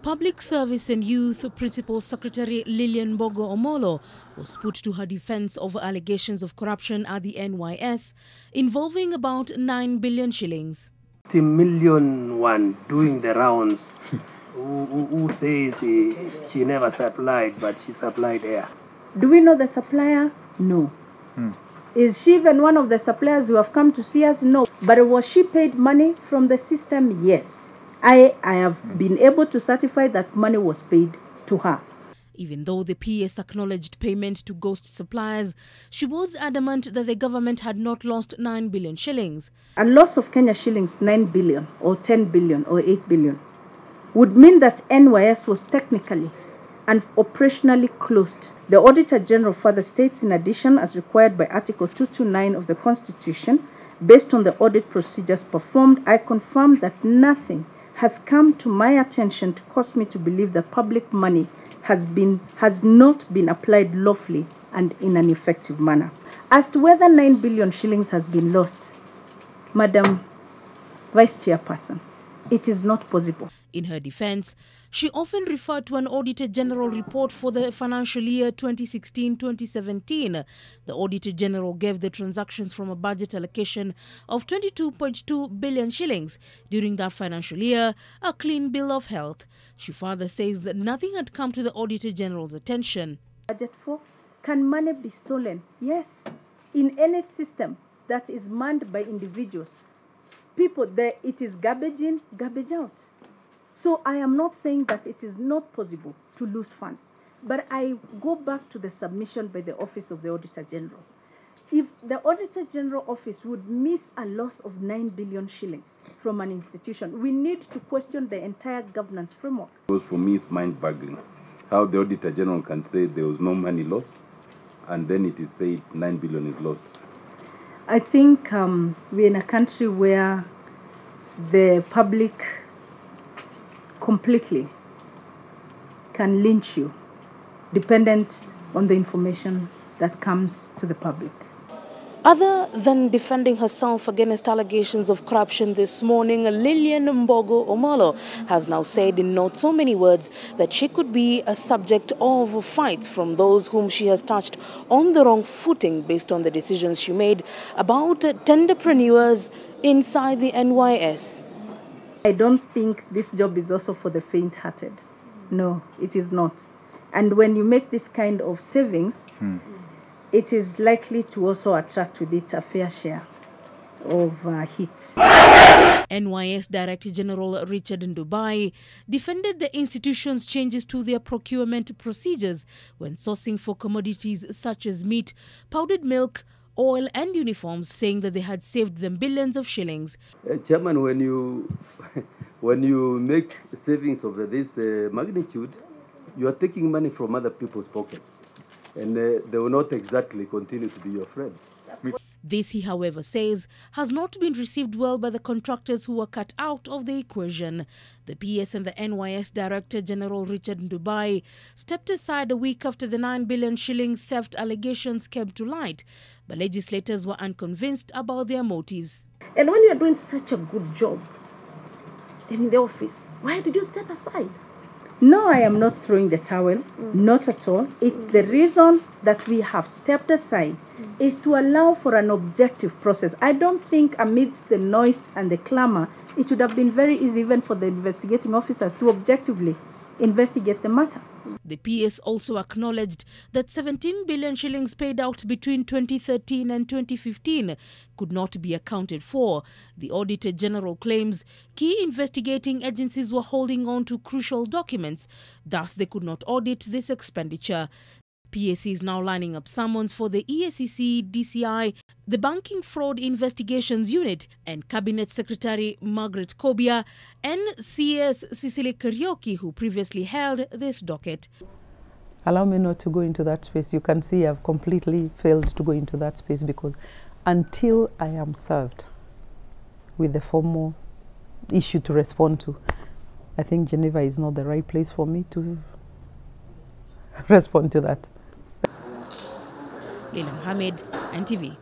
Public Service and Youth Principal Secretary Lillian Mbogo Omollo was put to her defense over allegations of corruption at the NYS involving about 9 billion shillings. The million one doing the rounds who says she never supplied, but she supplied air. Do we know the supplier? No. Is she even one of the suppliers who have come to see us? No. But was she paid money from the system? Yes. I have been able to certify that money was paid to her. Even though the PS acknowledged payment to ghost suppliers, she was adamant that the government had not lost 9 billion shillings. A loss of Kenya shillings 9 billion or 10 billion or 8 billion would mean that NYS was technically and operationally closed. The Auditor General further states, in addition, as required by Article 229 of the Constitution, based on the audit procedures performed, I confirm that nothing has come to my attention to cause me to believe that public money has not been applied lawfully and in an effective manner. As to whether 9 billion shillings has been lost, Madam Vice Chairperson, it is not possible. In her defense, she often referred to an Auditor General report for the financial year 2016-2017. The Auditor General gave the transactions from a budget allocation of 22.2 billion shillings during that financial year a clean bill of health. She further says that nothing had come to the Auditor General's attention. Budget for? Can money be stolen? Yes. In any system that is manned by individuals, people there, it is garbage in, garbage out. So I am not saying that it is not possible to lose funds, but I go back to the submission by the Office of the Auditor General. If the Auditor General Office would miss a loss of 9 billion shillings from an institution, we need to question the entire governance framework. For me, it's mind-boggling how the Auditor General can say there was no money lost, and then it is said 9 billion is lost. I think we're in a country where the public completely can lynch you, dependent on the information that comes to the public. Other than defending herself against allegations of corruption this morning, Lillian Mbogo Omollo has now said in not so many words that she could be a subject of fights from those whom she has touched on the wrong footing based on the decisions she made about tenderpreneurs inside the NYS. I don't think this job is also for the faint-hearted. No, it is not. And when you make this kind of savings, it is likely to also attract with it a fair share of heat. NYS Director General Richard Ndubai defended the institution's changes to their procurement procedures when sourcing for commodities such as meat, powdered milk, oil and uniforms, saying that they had saved them billions of shillings. Chairman, when you make savings of this magnitude, you are taking money from other people's pockets, and they will not exactly continue to be your friends. This, he however says, has not been received well by the contractors who were cut out of the equation. The PS and the NYS Director General Richard Ndubai stepped aside a week after the 9 billion shilling theft allegations came to light, but legislators were unconvinced about their motives. And when you are doing such a good job in the office, why did you step aside? No, I am not throwing the towel, not at all. The reason that we have stepped aside is to allow for an objective process. I don't think amidst the noise and the clamor, it would have been very easy even for the investigating officers to objectively investigate the matter. The PS also acknowledged that 17 billion shillings paid out between 2013 and 2015 could not be accounted for. The Auditor General claims key investigating agencies were holding on to crucial documents, thus they could not audit this expenditure. PSC is now lining up summons for the EACC, DCI, the Banking Fraud Investigations Unit, and Cabinet Secretary Margaret Kobia and CS Cicely Kariuki, who previously held this docket. Allow me not to go into that space. You can see I've completely failed to go into that space because until I am served with the formal issue to respond to, I think Geneva is not the right place for me to respond to that. Lillian Mohammed, NTV.